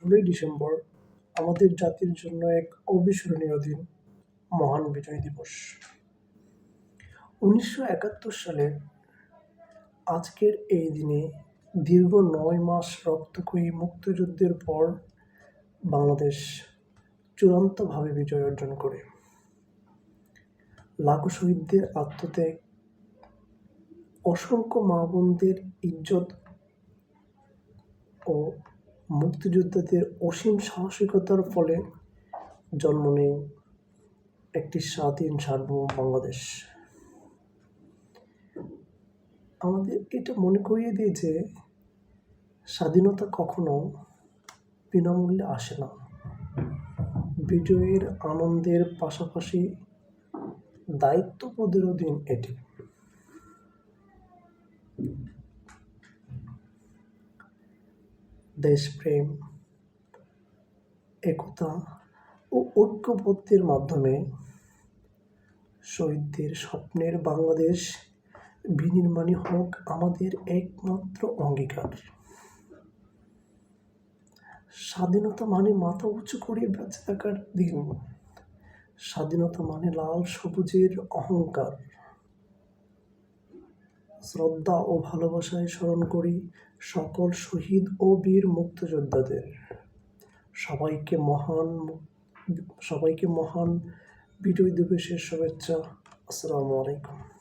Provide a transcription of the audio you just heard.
16ই December আমাদের জাতির জন্য এক অবিস্মরণীয় দিন, মহান বিজয় দিবস। 1971 সালে আজকের এই দিনে দীর্ঘ 9 মাস রক্তক্ষয়ী মুক্তিযুদ্ধের পর বাংলাদেশ চূড়ান্তভাবে বিজয় অর্জন করে। লাখো শহীদদের আত্মত্যাগ, অসংখ্য মা-বোনদের ইজ্জত ও মুক্তিযোদ্ধাদের অসীম সাহসিকতার ফলে জন্ম নেয় একটি স্বাধীন সার্বভৌম বাংলাদেশ। আমাদের এটা মনে করিয়ে দিয়ে যে স্বাধীনতা কখনো বিনামূল্যে আসে না। বিজয়ের আনন্দের পাশাপাশি দায়িত্ববোধেরও দিন এটি। দেশপ্রেম, একতা ও ঐক্যবদ্ধের মাধ্যমে শহীদদের স্বপ্নের বাংলাদেশ বিনির্মাণই হোক আমাদের একমাত্র অঙ্গীকার। স্বাধীনতা মানে মাথা উঁচু করে বেঁচে থাকার দিন। স্বাধীনতা মানে লাল সবুজের অহংকার। শ্রদ্ধা ও ভালোবাসায় স্মরণ করি সকল শহীদ ও বীর মুক্তিযোদ্ধাদের। সবাইকে মহান বিজয় দিবসের শুভেচ্ছা। আসসালামু আলাইকুম।